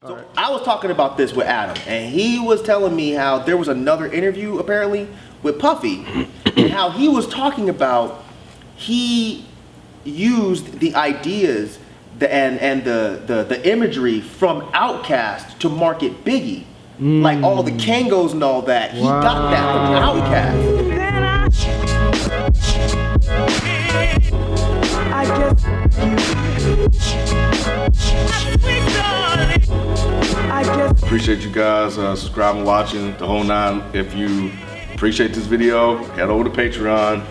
So I was talking about this with Adam, and he was telling me how there was another interview apparently with Puffy, and how he was talking about he used the ideas and the imagery from OutKast to market Biggie, like all the Kangos and all that. He got that from OutKast. Appreciate you guys subscribing, watching the whole nine. If you appreciate this video, head over to Patreon,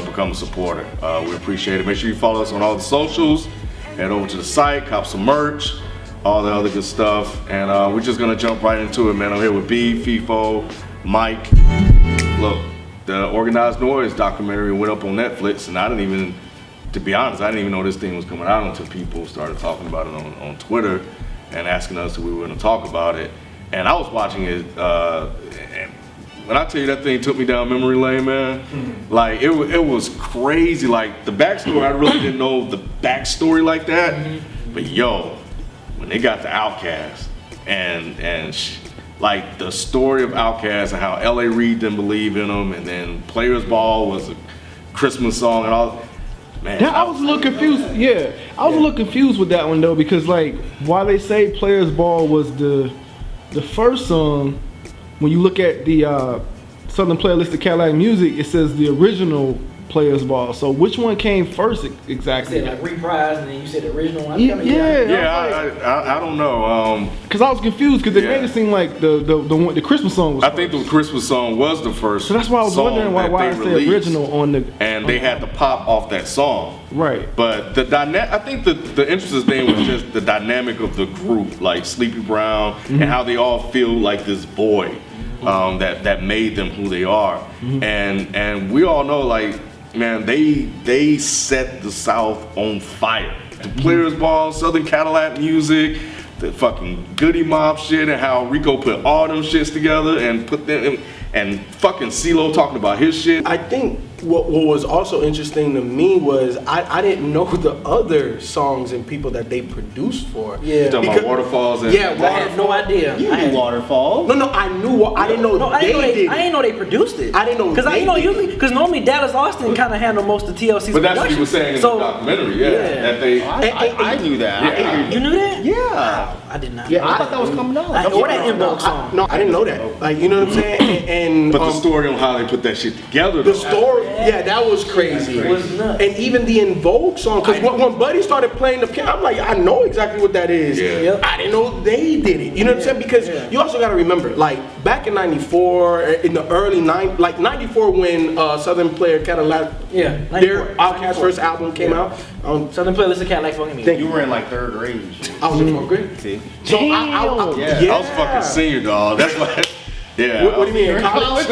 become a supporter. We appreciate it. Make sure you follow us on all the socials. Head over to the site, cop some merch, all the other good stuff. And we're just gonna jump right into it, man. I'm here with B, FIFO, Mike. Look, the Organized Noize documentary went up on Netflix, and to be honest, I didn't even know this thing was coming out until people started talking about it on Twitter and asking us if we were going to talk about it. And I was watching it, and when I tell you that thing took me down memory lane, man, like it was crazy. Like the backstory, I really didn't know the backstory like that. But yo, when they got to OutKast and like the story of OutKast and how L.A. Reid didn't believe in them, and then Players Ball was a Christmas song and all. Man, I was a little confused. Yeah, I was a little confused with that one though, because like while they say Players Ball was the first song, when you look at the Southern Playlist of Cadillac Music, it says the original Players Ball. So which one came first exactly? You said like reprise, and then you said the original one. Yeah, I don't know. Cause I was confused because they made it seem like the Christmas song was. I think the Christmas song was the first. So that's why I was wondering why I said original on the. And they had to pop off that song. Right. But the I think the interesting thing was just the dynamic of the group, like Sleepy Brown, and how they all feel like this boy that made them who they are. And we all know, like, man, they set the South on fire. The Players Ball, Southern Cadillac Music, the fucking Goody Mob shit, and how Rico put all them shits together and put them in, and fucking Cee-Lo talking about his shit. I think what was also interesting to me was I didn't know the other songs and people that they produced for. Yeah. You talking about Waterfalls? And I had no idea. You knew Waterfalls. No, I knew. I didn't know they did. I didn't know they produced it. I didn't know because normally Dallas Austin kind of handle most of TLC's But that's what he was saying in the documentary. That they. I knew that. Yeah. You knew that? Yeah. I did not. Yeah, I thought that was coming out. Or that Inbox song. No, I didn't know that. Like, you know what I'm saying? But the story on how they put that shit together. The story, that was crazy. It was nuts. And even the In Vogue song, because when Buddy started playing the piano, I'm like, I know exactly what that is. Yeah. I didn't know they did it. You know what I'm saying? Because you also got to remember, like back in '94, in the early '94 when Southern Player Cadillac, their OutKast first album came out. Southern Playlist of Cadillac fucking music. You were in like 3rd grade. I was in 4th grade. See? So I was fucking senior, dog. That's why. Yeah. What do you mean? In college?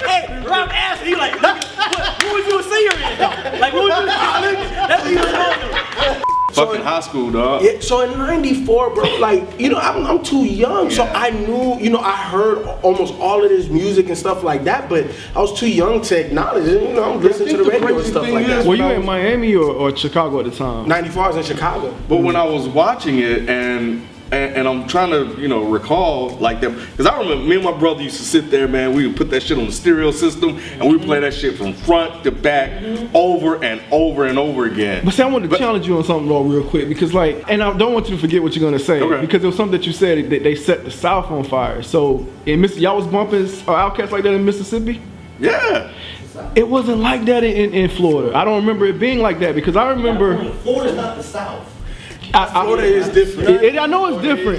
Hey, Rob asked me like, who was you a senior in? Like, who was you in college? That's what he was going to. Fucking high school, dog. Yeah, so in '94, bro, like, I'm too young, so I knew, I heard almost all of this music and stuff like that, but I was too young to acknowledge it. I'm listening to the radio and stuff like that. Were you in Miami or Chicago at the time? '94, I was in Chicago. But when I was watching it and I'm trying to, recall like that, because I remember me and my brother used to sit there, man. We would put that shit on the stereo system, and we would play that shit from front to back, over and over and over again. But see, I wanted to challenge you on something real quick, because like, and I don't want you to forget what you're gonna say, because there was something that you said that they set the South on fire. So y'all was bumping OutKast like that in Mississippi? Yeah. It wasn't like that in Florida. I don't remember it being like that, because I remember. Florida's not the South. Florida is different. I know it's different.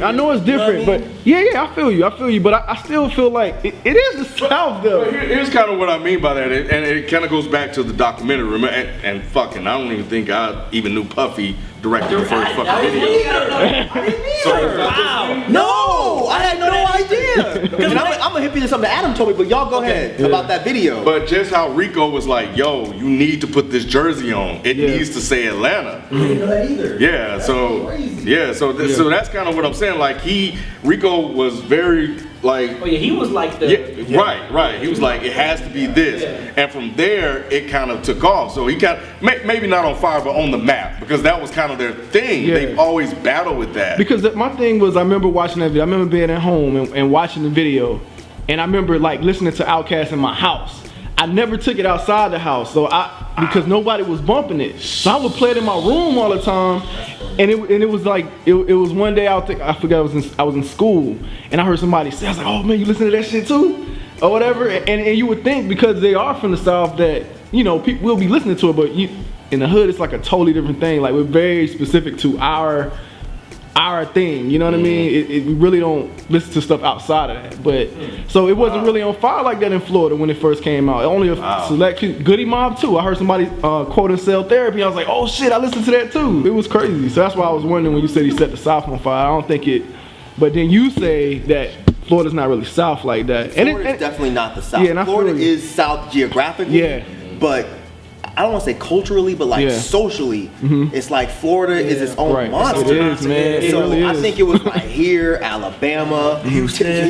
But I feel you. But I still feel like it is the South though. Here's kind of what I mean by that, and it kind of goes back to the documentary. And fucking, I don't even think I even knew Puffy directed the first fucking video. Wow. No, I had no idea. I'm a hippie to something Adam told me, but y'all go ahead about that video. But just how Rico was like, yo, you need to put this jersey on. It needs to say Atlanta. I didn't know that either. Yeah, so that's kind of what I'm saying. Like Rico was very like. Oh yeah, he was like the. Yeah, right. He was like, it has to be this, and from there it kind of took off. So he kind of maybe not on fire, but on the map, because that was kind of their thing. Yeah. They've always battled with that. Because my thing was, I remember watching that video. I remember being at home and watching the video, and I remember like listening to OutKast in my house. I never took it outside the house, because nobody was bumping it. So I would play it in my room all the time, and it was like it was one day I forgot I was in school, and I heard somebody say, I was like, oh man, you listen to that shit too, or whatever, and you would think because they are from the South that people will be listening to it, but in the hood it's like a totally different thing. Like we're very specific to our thing, you know what I mean? We really don't listen to stuff outside of that. But so it wasn't really on fire like that in Florida when it first came out. Only a select Goody Mob too. I heard somebody quoting Cell Therapy. I was like, oh shit, I listened to that too. It was crazy. So that's why I was wondering when you said he set the South on fire. I don't think it. But then you say that Florida's not really South like that. Florida's definitely not the South. Yeah, Florida is South geographically. Yeah. But I don't want to say culturally, but like socially, it's like Florida is its own monster. It is, man. It So really is. I think it was like here, Alabama, Houston,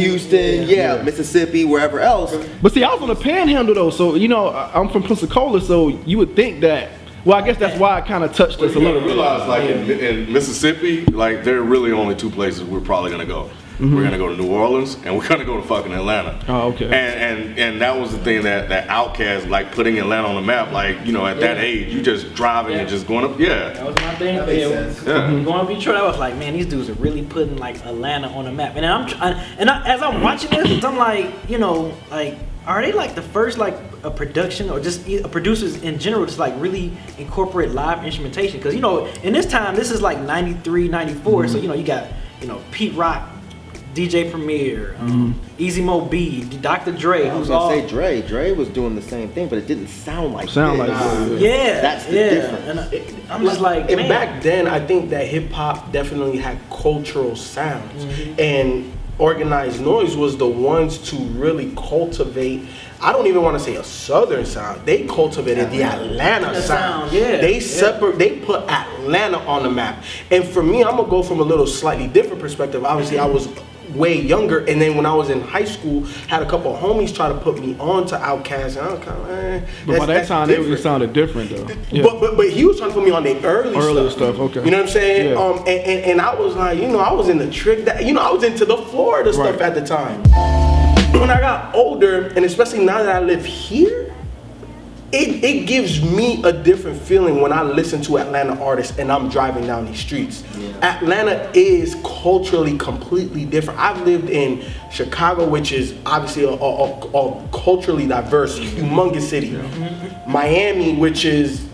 Mississippi, wherever else. But see, I was on the Panhandle though, so I'm from Pensacola, so you would think that. Well, I guess that's why it kind of touched us a little bit. Realize like in Mississippi, like there are really only two places we're probably gonna go. We're gonna go to New Orleans and we're gonna go to fucking Atlanta. Oh, okay. And that was the thing that OutKast, like putting Atlanta on the map, like at that age, you just driving and just going up. Yeah. That was my thing. Going to Detroit, I was like, man, these dudes are really putting like Atlanta on the map. And as I'm watching this, I'm like, like, are they like the first like a production or just producers in general just like really incorporate live instrumentation? Because in this time, this is like 93, 94, so you got Pete Rock, DJ Premier, Easy Mo B, Dr. Dre. I was gonna say Dre was doing the same thing, but it didn't sound like this. Yeah, that's the difference. And I'm just like, and man. back then, I think that hip hop definitely had cultural sounds, and Organized Noize was the ones to really cultivate. I don't even want to say a Southern sound. They cultivated the Atlanta sound. Yeah. They put Atlanta on the map. And for me, I'm gonna go from a little slightly different perspective. Obviously, I was way younger, and then when I was in high school, had a couple of homies try to put me on to OutKast, and I was kind of, But by that time, it sounded different though. Yeah. But he was trying to put me on the early stuff. Okay. You know what I'm saying? Yeah. And I was like, I was in the trick that, I was into the Florida stuff at the time. When I got older, and especially now that I live here, it gives me a different feeling when I listen to Atlanta artists and I'm driving down these streets. Yeah. Atlanta is culturally completely different. I've lived in Chicago, which is obviously a culturally diverse, humongous city. Yeah. Miami, which is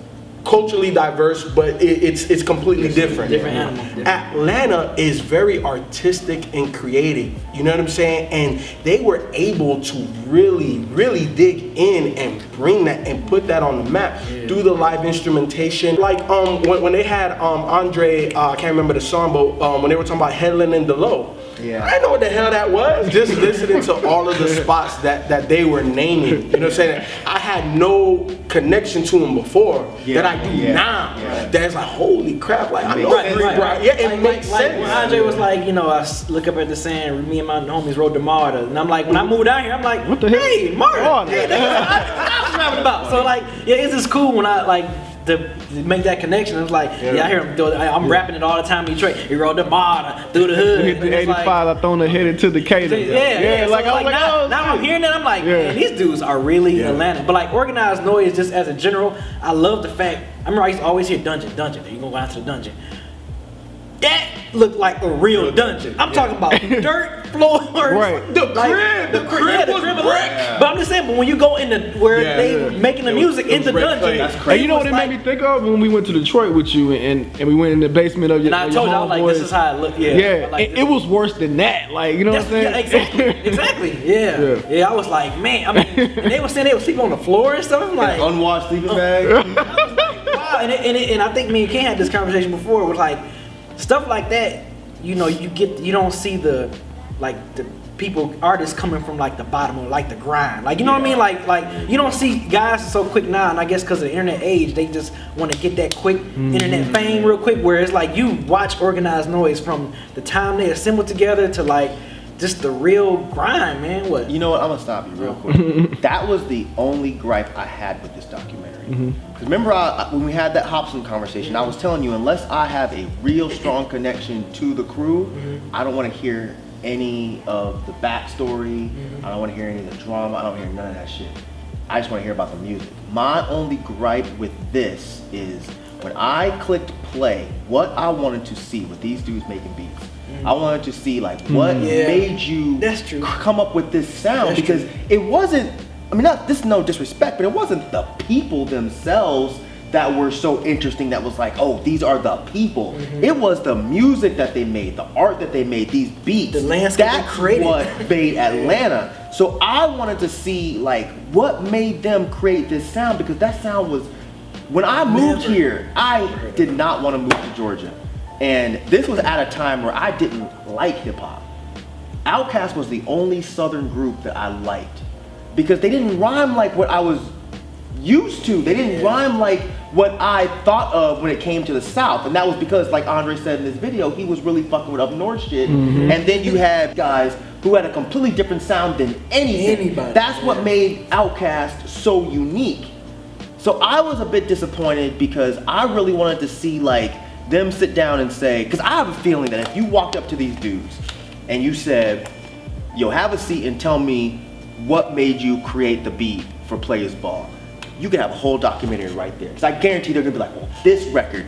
culturally diverse, but it's completely different. Different animal. Atlanta is very artistic and creative. You know what I'm saying? And they were able to really, really dig in and bring that and put that on the map through the live instrumentation. Like when they had Andre, I can't remember the song, but when they were talking about Headland and Delow. Yeah. I didn't know what the hell that was. Just listening to all of the spots that they were naming. You know what I'm saying? I had no connection to them before that I do now. Yeah. That's like, holy crap, like I know right. Yeah, it makes sense. Like when Andre was like, I look up at the sand, me and my homies rode to Marta, and I'm like, when I moved out here, I'm like, what the hell? Hey, Marta. Hey, that's what I'm rapping about. So like, it's just cool when I like to make that connection. It's like, I hear him do it. I'm rapping it all the time in Detroit. He rode the Marta through the hood. Hit the 85, I thrown the head into Decatur. Yeah. Like, so I was like, now I'm hearing that, I'm like, man, these dudes are really Atlanta. But like Organized Noize, just as a general, I love the fact, I remember I used to always hear dungeon. You gonna go out to the dungeon. That looked like a real dungeon. I'm talking about dirt floors. Right. The crib was brick. But I'm just saying, but when you go in where they making the music in the dungeon, that's crazy. And you know what it made me think of when we went to Detroit with you and we went in the basement of your. And I told you, I was like, this is how it looked. Yeah. Like, it was worse than that. Like, you know what I'm saying? Yeah, exactly. Yeah. I was like, man. I mean, and they were saying they would sleep on the floor and stuff. I'm like, unwashed sleeping bag. I was like, wow. And I think me and Ken had this conversation before. It was like, stuff like that, you don't see the artists coming from like the bottom or like the grind. Like, you know what I mean? Like you don't see guys so quick now, and I guess because of the internet age, they just want to get that quick internet fame real quick. Whereas like you watch Organized Noize from the time they assembled together to like just the real grind, man. What? You know what? I'm gonna stop you real quick. That was the only gripe I had with this documentary. Because remember when we had that Hobson conversation, I was telling you, unless I have a real strong connection to the crew, I don't want to hear any of the backstory. I don't want to hear any of the drama. I don't hear none of that shit. I just want to hear about the music. My only gripe with this is when I clicked play, what I wanted to see with these dudes making beats. I wanted to see like what made you come up with this sound, because it wasn't, I mean, this is no disrespect, but it wasn't the people themselves that were so interesting that was like, oh, these are the people. It was the music that they made, the art that they made, these beats. The landscape they created. That's what made Atlanta. So I wanted to see like what made them create this sound, because that sound was, when I moved here, I did not want to move to Georgia. And this was at a time where I didn't like hip hop. OutKast was the only Southern group that I liked, because they didn't rhyme like what I was used to. They didn't rhyme like what I thought of when it came to the South. And that was because, like Andre said in this video, he was really fucking with up north shit. And then you had guys who had a completely different sound than anything. That's what made OutKast so unique. So I was a bit disappointed, because I really wanted to see like them sit down and say, because I have a feeling that if you walked up to these dudes and you said, yo, have a seat and tell me what made you create the beat for Players Ball, you could have a whole documentary right there. Because I guarantee they're gonna be like, well, this record,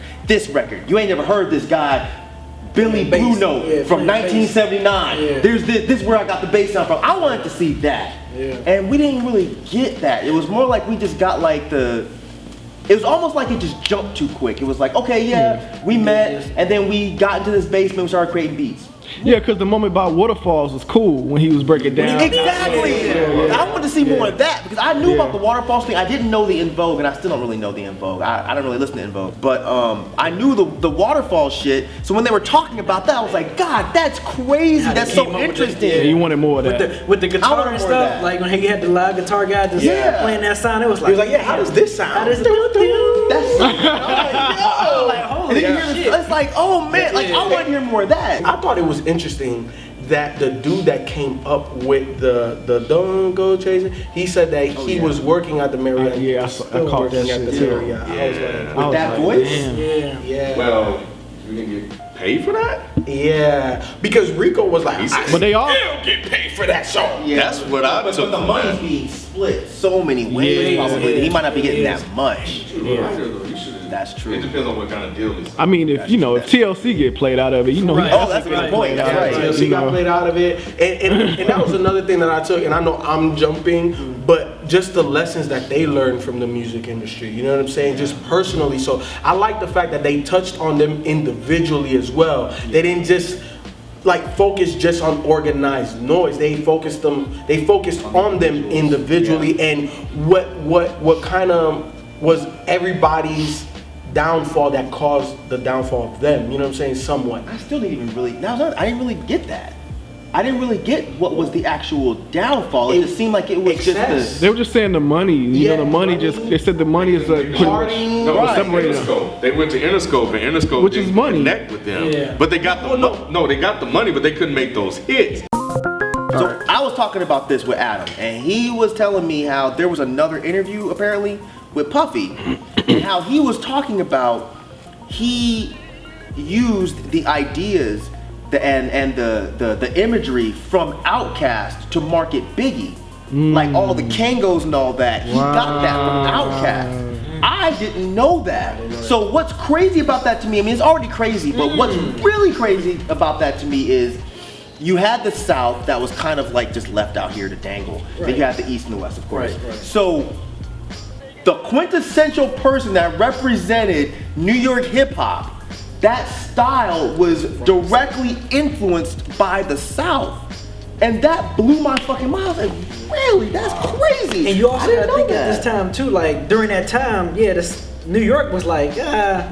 you ain't never heard this guy, Billy Blue Note from 1979. There's this is where I got the bass sound from. I wanted to see that. And we didn't really get that. It was more like we just got like it was almost like it just jumped too quick. It was like, okay, we met, and then we got into this basement and started creating beats. Yeah, because the moment about Waterfalls was cool when he was breaking down. Exactly. I wanted to see more of that, because I knew about the Waterfalls thing. I didn't know the In Vogue, and I still don't really know the In Vogue. I don't really listen to In Vogue, but I knew the Waterfall shit. So when they were talking about that, I was like, God, that's crazy. That's so interesting. Yeah, you wanted more of that. With the guitar and stuff, like when he had the live guitar guy just playing that sound, it was like, he was like, yeah, how does this sound? That's holy shit. It's like, oh man, like I want to hear more of that. I thought it was interesting that the dude that came up with the Don't Go Chasing, he said that he was working at the Marriott. I caught that shit too. With that voice? Yeah. Well, we can get paid for that? Yeah, because Rico was like, but they all don't get paid for that song. Yeah, that's what I took. But the money's being split so many ways. Probably he might not be getting that much. That's true. It depends on what kind of deal it is. I mean, if TLC get played out of it, you know. Oh, that's a good point. That's right. TLC got played out of it, and that was another thing that I took. And I know I'm jumping, but just the lessons that they learned from the music industry. You know what I'm saying? Just personally. So I like the fact that they touched on them individually as well. They didn't just like focus just on Organized Noize. They focused on them individually, and what kind of was everybody's downfall that caused the downfall of them. You know what I'm saying? Somewhat. I still didn't even really. I didn't really get that. I didn't really get what was the actual downfall. It just seemed like it was just They were just saying the money. You know, the money just. They said the money is like pretty much separated. They went to Interscope, and Interscope which is money. Connect with them. But they got they got the money, but they couldn't make those hits. So I was talking about this with Adam, and he was telling me how there was another interview apparently with Puffy, and how he was talking about he used the ideas and the imagery from OutKast to market Biggie, like all the Kangos and all that. He got that from OutKast. I didn't know that. So what's crazy about that to me? I mean, it's already crazy, but what's really crazy about that to me is you had the South that was kind of like just left out here to dangle. Then you had the East and the West, of course. So the quintessential person that represented New York hip hop, that style was directly influenced by the South. And that blew my fucking mind. I was like, really? That's crazy. And you also gotta think at this time too, like during that time, New York was like,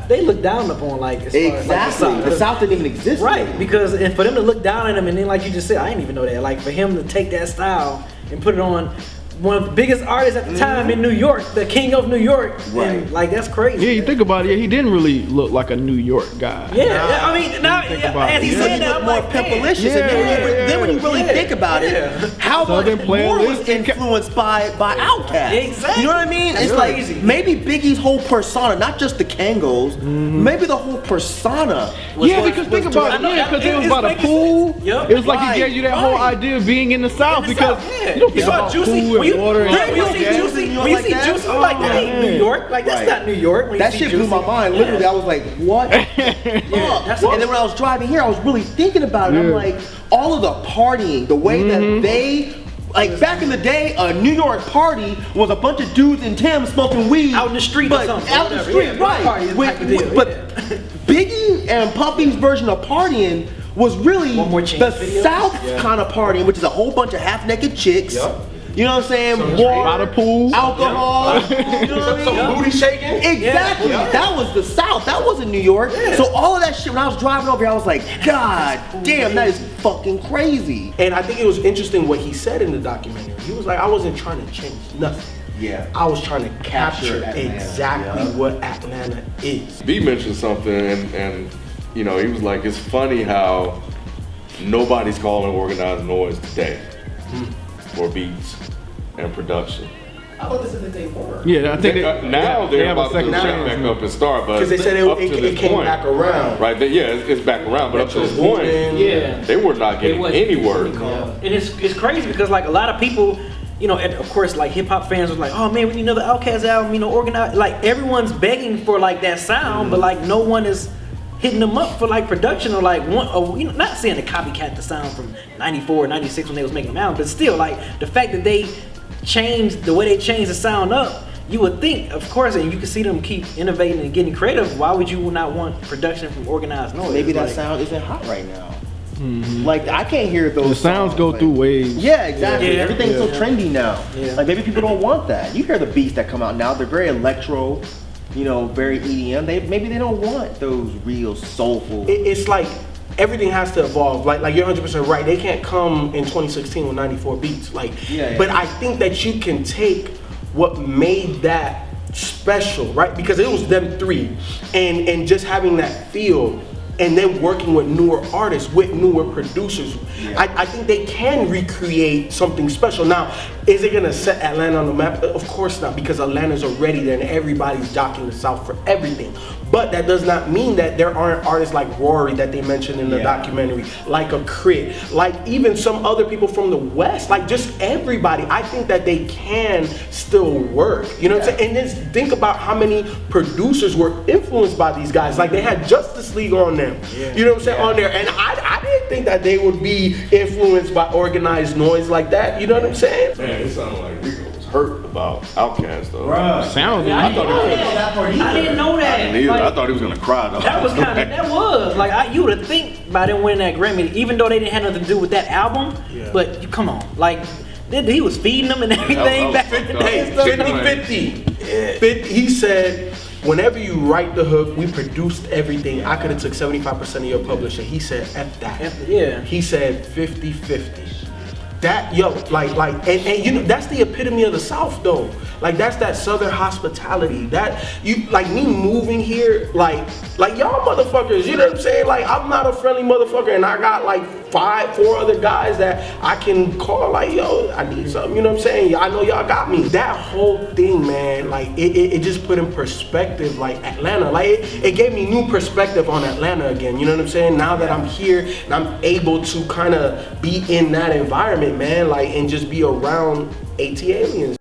they looked down upon like as far as, like, the South. The South didn't even exist. Right, because and for them to look down at him, and then like you just said, I didn't even know that. Like for him to take that style and put it on one of the biggest artists at the time in New York, the king of New York. Right. And, like, that's crazy. Yeah, you think about it, he didn't really look like a New York guy. Yeah, I mean, now, think about as it. he Yeah. said that, I'm more like, man. pimpalicious. Yeah, Then when you really yeah, think about it, how much Southern more was playalistic. influenced by OutKast? Exactly. You know what I mean? That's It's crazy. like maybe Biggie's whole persona, not just the Kangos, maybe the whole persona. Yeah, because think about it. Yeah, because it was by the pool. Yep. It was like Right, he gave you that whole right. idea of being in the South In the because South, yeah. you don't think saw about Juicy, pool when you- and water and when you stuff. see Yeah. Juicy, You know, when you like see that? Juicy, I'm like, that ain't New York. Like, that's Right. not New York. When That you see shit blew my Juicy. mind. Yeah. Literally, I was like, what? that's And then when I was driving here, I was really thinking about it. I'm Yeah. like, all of the partying, the way that they, like back in the day, a New York party was a bunch of dudes in Tim's smoking weed. Out in the street or but something, Out in the whatever. street, Yeah, right. party is With- type of deal, but yeah. Biggie and Puffy's version of partying was really One More Chance the video? South kind of partying, which is a whole bunch of half-naked chicks. Yup. You know what I'm saying? By the pool. Alcohol. You know what I mean? Some booty shaking. Exactly. Yeah. That was the South. That wasn't New York. So all of that shit, when I was driving over here, I was like, God damn, that is fucking crazy. And I think it was interesting what he said in the documentary. He was like, I wasn't trying to change nothing. Yeah. I was trying to capture Atlanta. exactly what Atlanta is. B mentioned something, and you know, he was like, it's funny how nobody's calling Organized Noize today for beats and production. I thought this is that they were. Yeah, I think Now they they're have a about to second check chance. back up and start, but Because they said up to it this came point, back around. right? Yeah, it's back around, but up to this Metro's point, moving. Yeah. they were not getting wasn't any work. And it's crazy because like a lot of people, you know, and of course like hip hop fans was like, oh man, we need another OutKast album, you know, organized. Like everyone's begging for like that sound, but like no one is hitting them up for like production or like one, or, you know, not saying to copycat the sound from '94 or '96 when they was making them album, but still like the fact that they changed the way they changed the sound up. You would think, of course, and you can see them keep innovating and getting creative. Why would you not want production from Organized Noize? Maybe that Like, sound isn't hot right now. Like I can't hear those. The sounds go like- through waves. Yeah, exactly. Yeah. Everything's so Yeah. trendy now. Yeah. Like maybe people don't want that. You hear the beats that come out now; they're very electro, you know, very EDM. Maybe they don't want those real soulful. It's like everything has to evolve. Like you're 100% right. They can't come in 2016 with 94 beats. Like, Yeah. but I think that you can take what made that special, right? Because it was them three, and just having that feel. And then working with newer artists, with newer producers, I think they can recreate something special. Now, is it gonna set Atlanta on the map? Of course not, because Atlanta's already there and everybody's jockeying the South for everything. But that does not mean that there aren't artists like Rory that they mentioned in the documentary, like a Crit, like even some other people from the West, like just everybody. I think that they can still work. You know what I'm saying? And then think about how many producers were influenced by these guys. Like they had Justice League on them. You know what I'm saying? On there. And I didn't think that they would be influenced by Organized Noize like that. You know what I'm saying? Man, it sounded like Rico was hurt about OutKast though. Sound. I didn't know that. I didn't know that. Neither. Like, I thought he was gonna cry though. that was kind of like you would have think by them winning that Grammy, even though they didn't have nothing to do with that album. But you come on, like he was feeding them and everything that was back in the fucked up. day. Hey, 50-50. He said, whenever you write the hook, we produced everything. I could have took 75% of your publisher. He said, F that. Yeah. He said 50-50. That, yo, and you know, that's the epitome of the South though. Like that's that Southern hospitality. That you, like me moving here, like y'all motherfuckers, you know what I'm saying? Like I'm not a friendly motherfucker and I got like 4 other guys that I can call like, yo, I need something, you know what I'm saying? I know y'all got me. That whole thing, man, like it just put in perspective like Atlanta. Like it gave me new perspective on Atlanta again, you know what I'm saying? Now that I'm here and I'm able to kind of be in that environment, man, like and just be around AT aliens.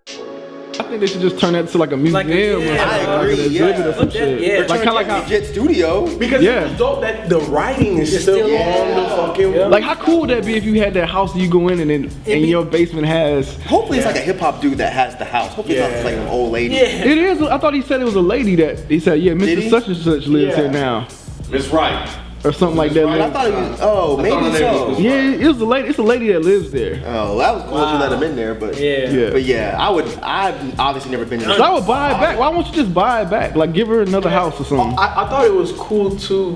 I think they should just turn that to like a museum. Like a- or yeah, something, I like agree, an exhibit yeah. or some But that- shit. yeah. Like kind of like how. Legit studio. Because Yeah. it was dope that the writing is still still on the fucking. Like how cool would that be if you had that house that you go in and then in be- your basement has. Hopefully it's like a hip hop dude that has the house. Hopefully it's not like an old lady. Yeah. It is. I thought he said it was a lady that he said, yeah, Did Mr. he? Such and Such lives Yeah. here now. Miss Wright. or something like that. I thought it was. Oh, I thought maybe her name was so. Yeah, it was a lady. It's a lady that lives there. Oh, that was cool to let him in there, but Yeah. But yeah, I've obviously never been in. So I would buy it back. Why won't you just buy it back? Like give her another house or something. I thought it was cool too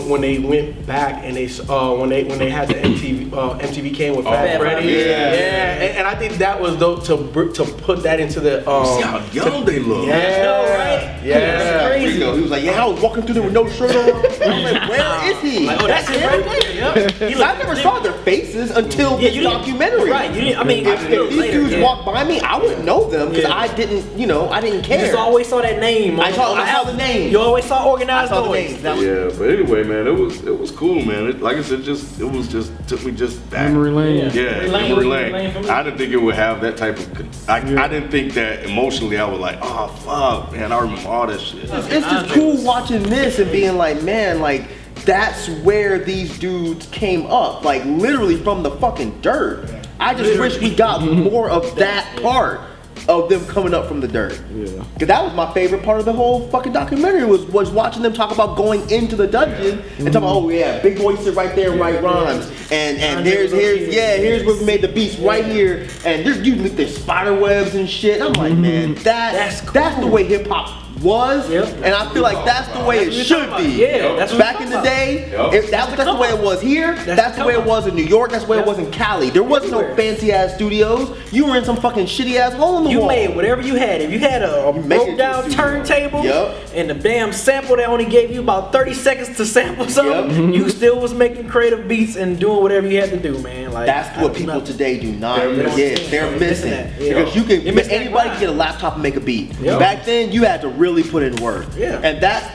when they went back and they when they had the MTV came with Fat Freddy. Yeah. And I think that was dope to put that into the See how young they look. Yeah, I know, right? Yeah. That's crazy. Rico, he was like, yeah, I was walking through there with no shirt on. I was like, where is he? Like, oh, that's it right there. Yep. He I never saw their faces until this you didn't- documentary. Right. You didn't, I mean, If these dudes walked by me, I wouldn't know them because Yeah. I didn't You care. just always saw that name. I saw the name. You always saw I Organized saw the Noize. names. That was- Yeah, but anyway, man, it was cool, man. Like I said, took me just back. Memory lane. Yeah, Memory lane, memory memory lane lane. for me. I didn't think it would have that type of. I didn't think that emotionally I was like, oh fuck, man, I remember all that shit. It's just cool watching this and being like, man, like that's where these dudes came up, like literally from the fucking dirt. I just wish we got more of that part of them coming up from the dirt. Yeah. Cause that was my favorite part of the whole fucking documentary was watching them talk about going into the dungeon and talking about, oh yeah, Big Boy sit right there and write rhymes, and here's where we made the beats right here, and there's spider webs and shit. I'm like, man, that's the way hip hop was, and I feel like that's the way it should be. Yeah, that's what back we're in the talking day, Yep. that's the way it was here. That's the way it was in New York. That's the way it was in Cali. There was no Everywhere. fancy ass studios. You were in some fucking shitty ass hole in the You wall. made whatever you had. If you had a You make it broke down to a studio. turntable Yup. and the damn sample that only gave you about 30 seconds to sample something, you still was making creative beats and doing whatever you had to do, man. Like That's what people nothing. today do not They're get. missing. They're They're missing missing that, yeah. because you They can miss that anybody grind. can get a laptop and make a beat. Yep. Back then, you had to really put in work. Yeah.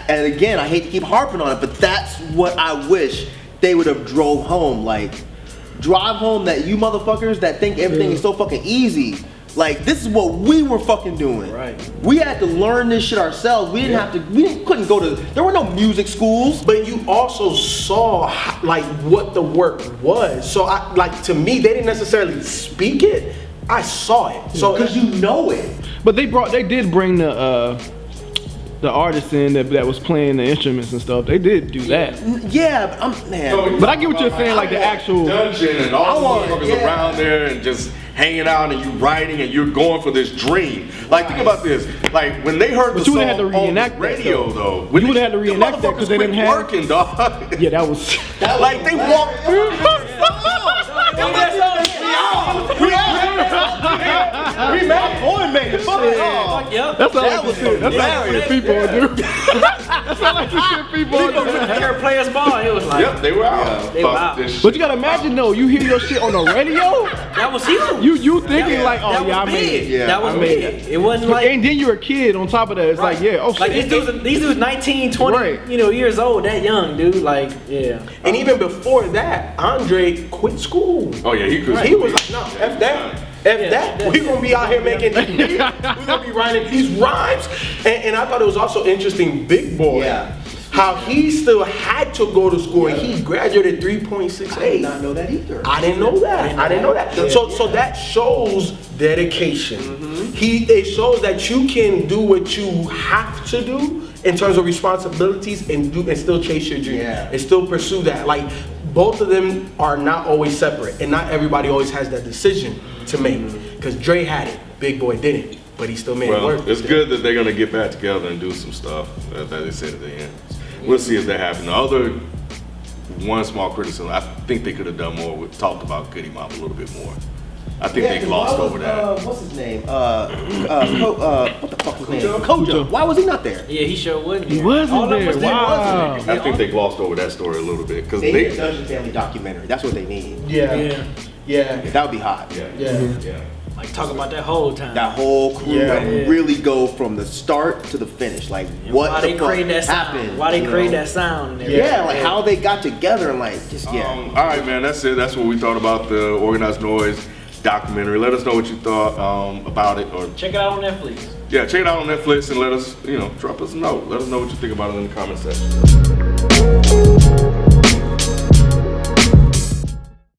And again, I hate to keep harping on it, but that's what I wish they would have drove home. Like, drive home that you motherfuckers that think everything is so fucking easy. Like, this is what we were fucking doing. Right. We had to learn this shit ourselves. We didn't have to. Couldn't go to. There were no music schools. But you also saw like what the work was. So to me, they didn't necessarily speak it. I saw it. So Because you know it. But they did bring the artists in that was playing the instruments and stuff. They did do that. Yeah, but man. But I get what you're saying, like the actual. dungeon and all the motherfuckers yeah. around there and just hanging out and you writing and you're going for this dream. Like think about this. Like when they heard But the you song would've had to on the reenact that, radio though. though. You would've had to reenact that 'cause they didn't have- working, dog. Yeah, that was. Like they walked through. We made boy made it. Fuck it. Fuck yeah. That's all That like was the shit. That's all like the hilarious. shit people do. That's all like the shit people do. Their players ball. It was like Yep, they were out. They were Fuck out. this shit. But you gotta imagine though, you hear your shit on the radio, that was huge. you thinking like, oh that yeah, I was made big. it. Yeah, that was I made big. It wasn't like And then you're a kid on top of that. It's like, yeah, oh like shit. these dudes 19, 20, Right. years old, that young, dude. Like, yeah. and even before that, Andre quit school. Oh yeah, he could. He was like, no, F that. F that. We gonna be out here making, we gonna be writing these rhymes. And I thought it was also interesting, Big Boy, Yeah. how he still had to go to school and he graduated 3.68. I did not know that either. I didn't know that. I didn't know that. So that shows dedication. It shows that you can do what you have to do in terms of responsibilities and still chase your dream Yeah. and still pursue that. Like both of them are not always separate, and not everybody always has that decision to make. Because Dre had it, Big Boy didn't, but he still made it Well, work. it's good that they're gonna get back together and do some stuff that they said at the end. We'll see if that happens. The other one small criticism, I think they could have done more with talked about Goody Mob a little bit more. I think they glossed over that. What's his name? What the fuck was his name? Koja. Why was he not there? Yeah, he sure wasn't. He wasn't All of them there. was Wow. I think they glossed over that story a little bit because They need a they. Dungeon Family documentary. That's what they need. Yeah. That would be hot. Yeah. Like talk about that whole time. That whole crew Yeah. and really go from the start to the finish. Like what why the they fuck create that happened? sound? Why they you create know? that sound? And Yeah, everything. like how they got together and like just All right, man. That's it. That's what we thought about the Organized Noize documentary. Let us know what you thought about it, or Check it out on Netflix. yeah, check it out on Netflix and let us, drop us a note. Let us know what you think about it in the comment section.